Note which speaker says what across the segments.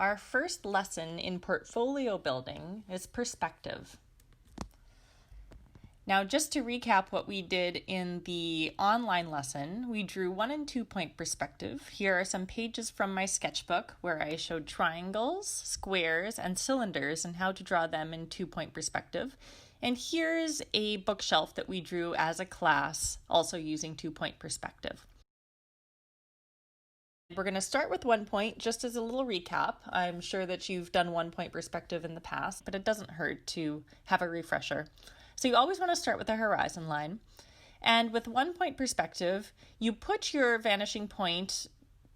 Speaker 1: Our first lesson in portfolio building is perspective. Now, just to recap what we did in the online lesson, we drew 1 and 2 point perspective. Here are some pages from my sketchbook where I showed triangles, squares, and cylinders and how to draw them in 2 point perspective. And here's a bookshelf that we drew as a class, also using 2 point perspective. We're going to start with 1 point just as a little recap. I'm sure that you've done 1 point perspective in the past, but it doesn't hurt to have a refresher. So you always want to start with a horizon line. And with 1 point perspective, you put your vanishing point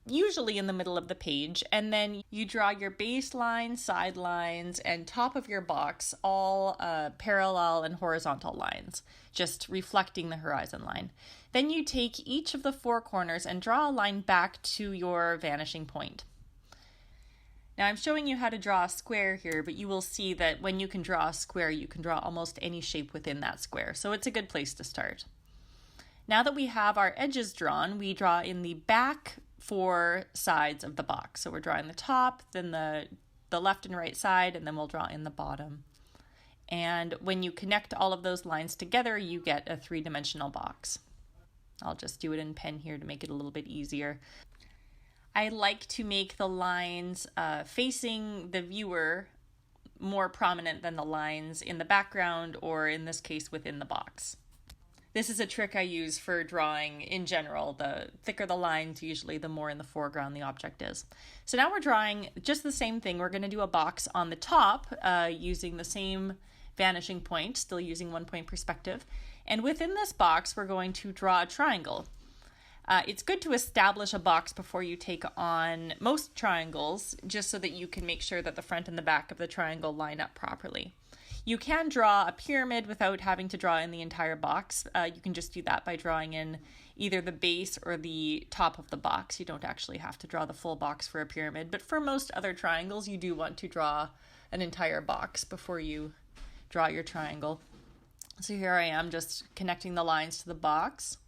Speaker 1: usually in the middle of the page, and then you draw your baseline, sidelines, and top of your box, all parallel and horizontal lines, just reflecting the horizon line. Then you take each of the 4 corners and draw a line back to your vanishing point. Now I'm showing you how to draw a square here, but you will see that when you can draw a square, you can draw almost any shape within that square. So it's a good place to start. Now that we have our edges drawn, we draw in the back 4 sides of the box. So we're drawing the top, then the left and right side, and then we'll draw in the bottom. And when you connect all of those lines together, you get a 3-dimensional box. I'll just do it in pen here to make it a little bit easier. I like to make the lines facing the viewer more prominent than the lines in the background, or in this case within the box. This is a trick I use for drawing in general. The thicker the lines, usually the more in the foreground the object is. So now we're drawing just the same thing. We're going to do a box on the top using the same vanishing point, still using 1 point perspective. And within this box, we're going to draw a triangle. It's good to establish a box before you take on most triangles, just so that you can make sure that the front and the back of the triangle line up properly. You can draw a pyramid without having to draw in the entire box. You can just do that by drawing in either the base or the top of the box. You don't actually have to draw the full box for a pyramid, but for most other triangles, you do want to draw an entire box before you draw your triangle. So here I am just connecting the lines to the box.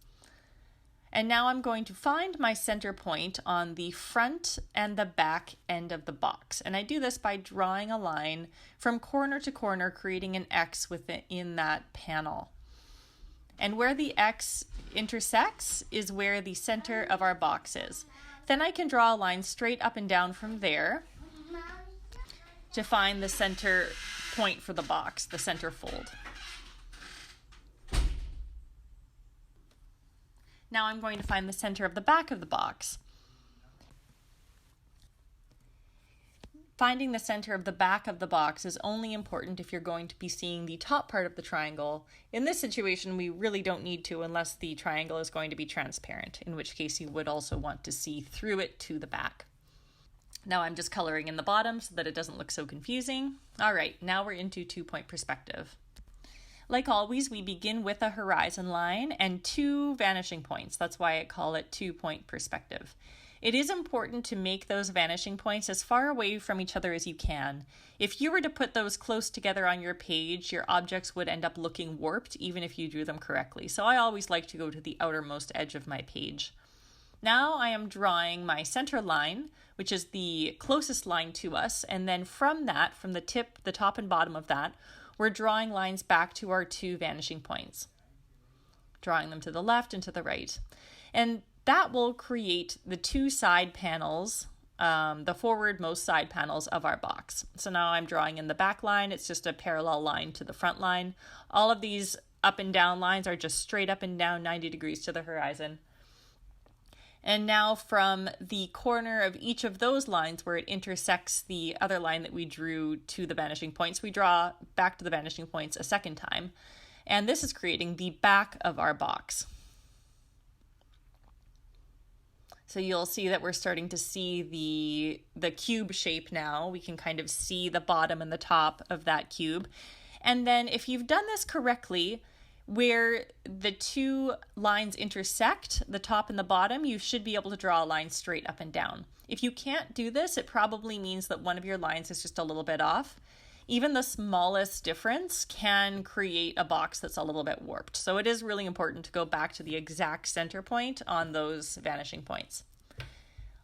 Speaker 1: And now I'm going to find my center point on the front and the back end of the box. And I do this by drawing a line from corner to corner, creating an X within that panel. And where the X intersects is where the center of our box is. Then I can draw a line straight up and down from there to find the center point for the box, the center fold. Now I'm going to find the center of the back of the box. Finding the center of the back of the box is only important if you're going to be seeing the top part of the triangle. In this situation, we really don't need to unless the triangle is going to be transparent, in which case you would also want to see through it to the back. Now I'm just coloring in the bottom so that it doesn't look so confusing. All right, now we're into 2 point perspective. Like always, we begin with a horizon line and 2 vanishing points. That's why I call it 2 point perspective. It is important to make those vanishing points as far away from each other as you can. If you were to put those close together on your page, your objects would end up looking warped even if you drew them correctly. So I always like to go to the outermost edge of my page. Now I am drawing my center line, which is the closest line to us, and then from that, from the tip, the top and bottom of that, we're drawing lines back to our 2 vanishing points, drawing them to the left and to the right. And that will create the 2 side panels, the forwardmost side panels of our box. So now I'm drawing in the back line. It's just a parallel line to the front line. All of these up and down lines are just straight up and down 90 degrees to the horizon. And now from the corner of each of those lines where it intersects the other line that we drew to the vanishing points, we draw back to the vanishing points a second time. And this is creating the back of our box. So you'll see that we're starting to see the cube shape now. We can kind of see the bottom and the top of that cube. And then if you've done this correctly, where the 2 lines intersect, the top and the bottom, you should be able to draw a line straight up and down. If you can't do this, it probably means that one of your lines is just a little bit off. Even the smallest difference can create a box that's a little bit warped. So it is really important to go back to the exact center point on those vanishing points.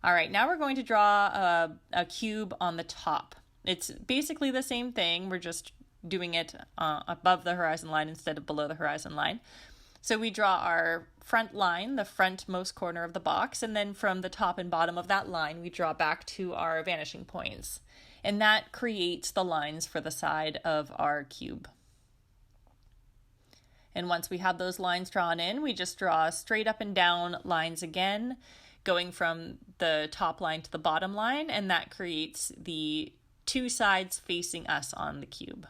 Speaker 1: All right, now we're going to draw a cube on the top. It's basically the same thing. We're just doing it above the horizon line instead of below the horizon line. So we draw our front line, the frontmost corner of the box, and then from the top and bottom of that line, we draw back to our vanishing points. And that creates the lines for the side of our cube. And once we have those lines drawn in, we just draw straight up and down lines again, going from the top line to the bottom line, and that creates the two sides facing us on the cube.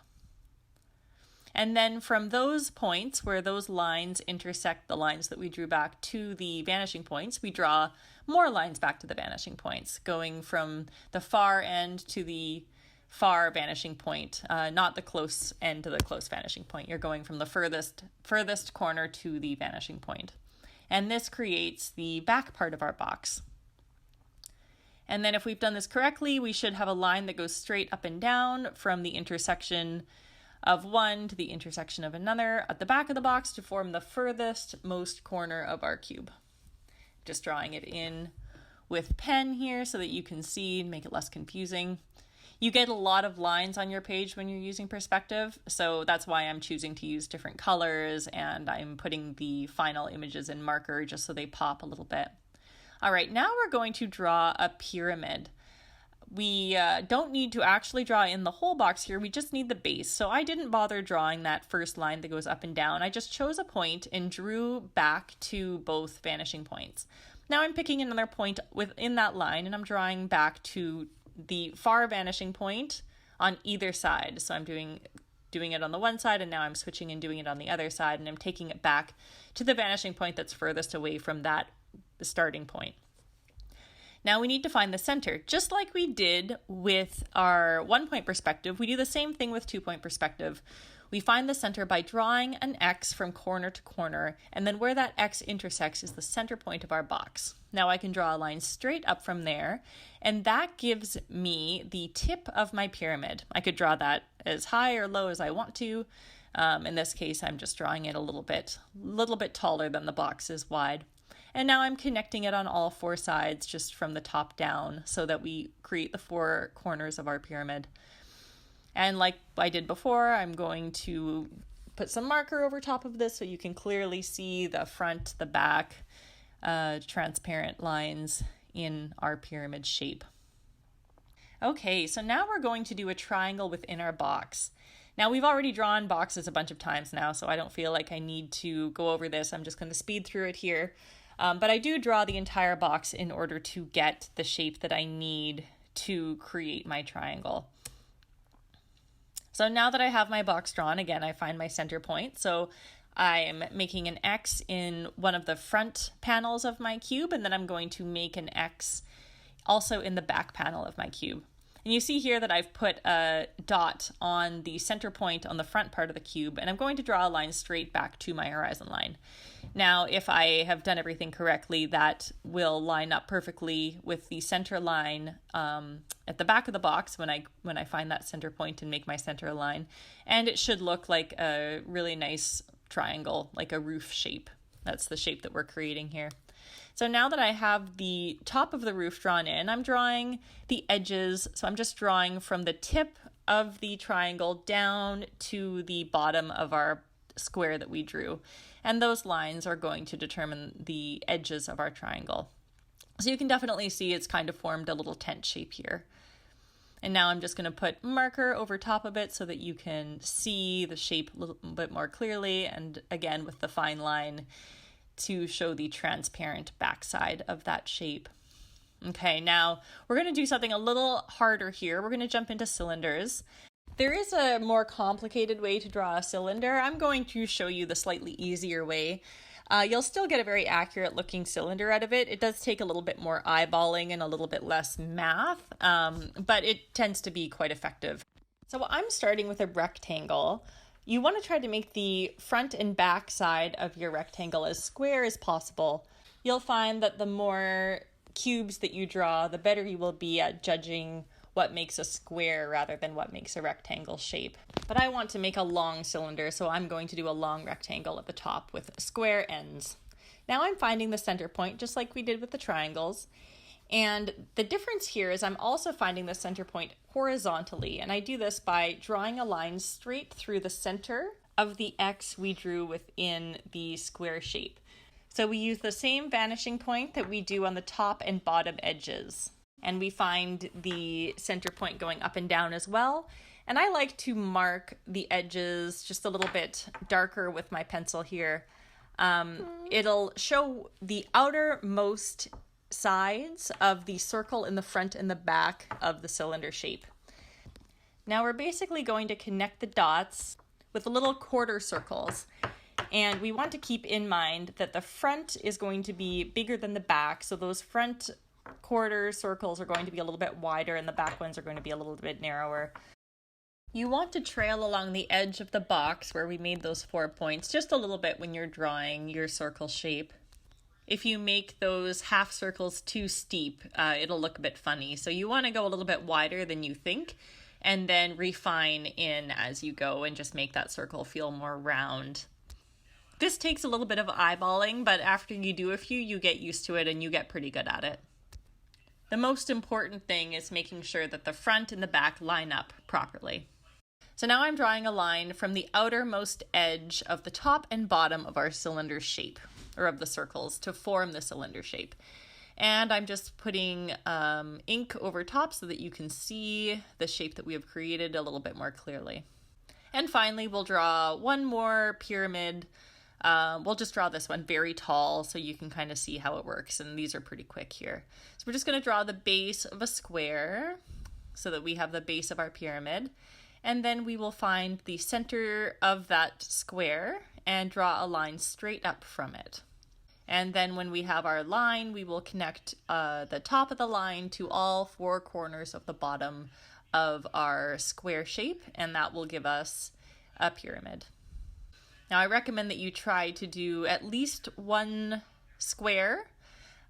Speaker 1: And then from those points where those lines intersect the lines that we drew back to the vanishing points, we draw more lines back to the vanishing points, going from the far end to the far vanishing point, not the close end to the close vanishing point. You're going from the furthest corner to the vanishing point. And this creates the back part of our box. And then if we've done this correctly, we should have a line that goes straight up and down from the intersection of one to the intersection of another at the back of the box to form the furthest most corner of our cube. Just drawing it in with pen here so that you can see and make it less confusing. You get a lot of lines on your page when you're using perspective, so that's why I'm choosing to use different colors, and I'm putting the final images in marker just so they pop a little bit. All right, now we're going to draw a pyramid. We don't need to actually draw in the whole box here, we just need the base. So I didn't bother drawing that first line that goes up and down. I just chose a point and drew back to both vanishing points. Now I'm picking another point within that line and I'm drawing back to the far vanishing point on either side. So I'm doing it on the one side, and now I'm switching and doing it on the other side, and I'm taking it back to the vanishing point that's furthest away from the starting point. Now we need to find the center. Just like we did with our 1 point perspective, we do the same thing with 2 point perspective. We find the center by drawing an X from corner to corner, and then where that X intersects is the center point of our box. Now I can draw a line straight up from there, and that gives me the tip of my pyramid. I could draw that as high or low as I want to. In this case, I'm just drawing it a little bit taller than the box is wide. And now I'm connecting it on all four sides just from the top down so that we create the four corners of our pyramid. And like I did before, I'm going to put some marker over top of this so you can clearly see the front, the back, transparent lines in our pyramid shape. Okay, so now we're going to do a triangle within our box. Now we've already drawn boxes a bunch of times now, so I don't feel like I need to go over this. I'm just going to speed through it here. But I do draw the entire box in order to get the shape that I need to create my triangle. So now that I have my box drawn, again, I find my center point. So I'm making an X in one of the front panels of my cube, and then I'm going to make an X also in the back panel of my cube. And you see here that I've put a dot on the center point on the front part of the cube, and I'm going to draw a line straight back to my horizon line. Now, if I have done everything correctly, that will line up perfectly with the center line at the back of the box when I find that center point and make my center line. And it should look like a really nice triangle, like a roof shape. That's the shape that we're creating here. So now that I have the top of the roof drawn in, I'm drawing the edges. So I'm just drawing from the tip of the triangle down to the bottom of our square that we drew. And those lines are going to determine the edges of our triangle. So you can definitely see it's kind of formed a little tent shape here. And now I'm just going to put marker over top of it so that you can see the shape a little bit more clearly. And again, with the fine line to show the transparent backside of that shape. Okay, now we're going to do something a little harder here. We're going to jump into cylinders. There is a more complicated way to draw a cylinder. I'm going to show you the slightly easier way. You'll still get a very accurate looking cylinder out of it. It does take a little bit more eyeballing and a little bit less math, but it tends to be quite effective. So I'm starting with a rectangle. You want to try to make the front and back side of your rectangle as square as possible. You'll find that the more cubes that you draw, the better you will be at judging what makes a square rather than what makes a rectangle shape. But I want to make a long cylinder, so I'm going to do a long rectangle at the top with square ends. Now I'm finding the center point, just like we did with the triangles, And the difference here is I'm also finding the center point horizontally, and I do this by drawing a line straight through the center of the X we drew within the square shape. So we use the same vanishing point that we do on the top and bottom edges. And we find the center point going up and down as well. And I like to mark the edges just a little bit darker with my pencil here. It'll show the outermost sides of the circle in the front and the back of the cylinder shape. Now we're basically going to connect the dots with little quarter circles. And we want to keep in mind that the front is going to be bigger than the back. So those front quarter circles are going to be a little bit wider and the back ones are going to be a little bit narrower. You want to trail along the edge of the box where we made those 4 points just a little bit when you're drawing your circle shape. If you make those half circles too steep, it'll look a bit funny. So you want to go a little bit wider than you think and then refine in as you go and just make that circle feel more round. This takes a little bit of eyeballing, but after you do a few, you get used to it and you get pretty good at it. The most important thing is making sure that the front and the back line up properly. So now I'm drawing a line from the outermost edge of the top and bottom of our cylinder shape, or of the circles, to form the cylinder shape. And I'm just putting ink over top so that you can see the shape that we have created a little bit more clearly. And finally, we'll draw one more pyramid. We'll just draw this one very tall so you can kind of see how it works. And these are pretty quick here. So we're just going to draw the base of a square so that we have the base of our pyramid. And then we will find the center of that square and draw a line straight up from it. And then when we have our line, we will connect the top of the line to all 4 corners of the bottom of our square shape, and that will give us a pyramid. Now I recommend that you try to do at least one square,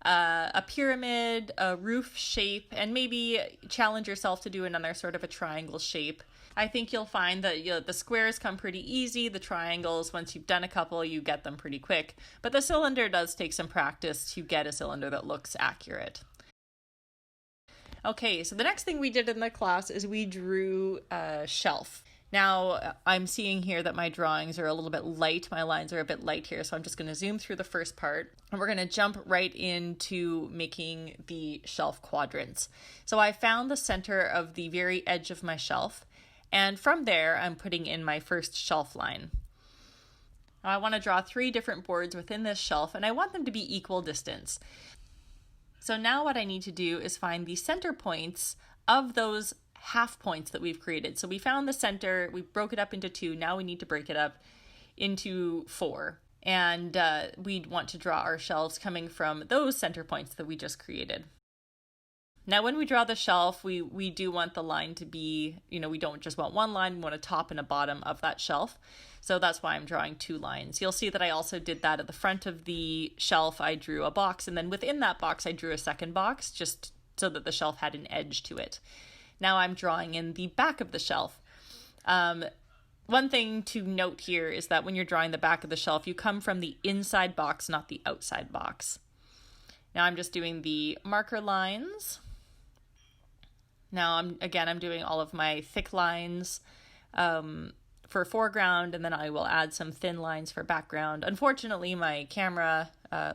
Speaker 1: a pyramid, a roof shape, and maybe challenge yourself to do another sort of a triangle shape. I think you'll find that the squares come pretty easy. The triangles, once you've done a couple, you get them pretty quick. But the cylinder does take some practice to get a cylinder that looks accurate. Okay, so the next thing we did in the class is we drew a shelf. Now, I'm seeing here that my drawings are a little bit light. My lines are a bit light here, so I'm just going to zoom through the first part. And we're going to jump right into making the shelf quadrants. So I found the center of the very edge of my shelf. And from there, I'm putting in my first shelf line. Now, I want to draw 3 different boards within this shelf, and I want them to be equal distance. So now what I need to do is find the center points of those half points that we've created. So we found the center, we broke it up into 2, now we need to break it up into 4. And we'd want to draw our shelves coming from those center points that we just created. Now, when we draw the shelf, we do want the line to be, we don't just want one line, we want a top and a bottom of that shelf. So that's why I'm drawing 2 lines. You'll see that I also did that at the front of the shelf. I drew a box, and then within that box, I drew a second box just so that the shelf had an edge to it. Now I'm drawing in the back of the shelf. One thing to note here is that when you're drawing the back of the shelf, you come from the inside box, not the outside box. Now I'm just doing the marker lines. Now I'm doing all of my thick lines for foreground, and then I will add some thin lines for background. Unfortunately, my camera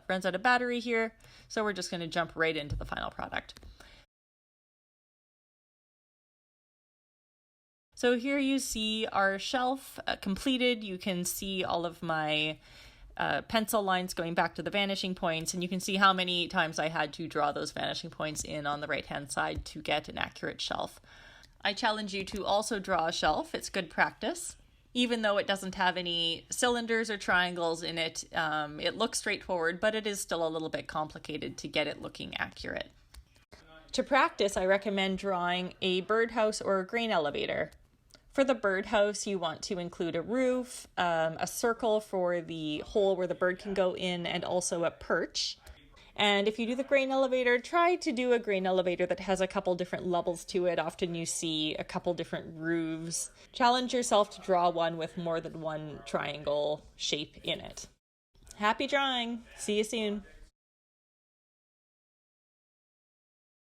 Speaker 1: runs out of battery here, so we're just going to jump right into the final product. So here you see our shelf completed. You can see all of my pencil lines going back to the vanishing points, and you can see how many times I had to draw those vanishing points in on the right-hand side to get an accurate shelf. I challenge you to also draw a shelf. It's good practice. Even though it doesn't have any cylinders or triangles in it, it looks straightforward, but it is still a little bit complicated to get it looking accurate. To practice, I recommend drawing a birdhouse or a grain elevator. For the birdhouse, you want to include a roof, a circle for the hole where the bird can go in, and also a perch. And if you do the grain elevator, try to do a grain elevator that has a couple different levels to it. Often you see a couple different roofs. Challenge yourself to draw one with more than one triangle shape in it. Happy drawing! See you soon!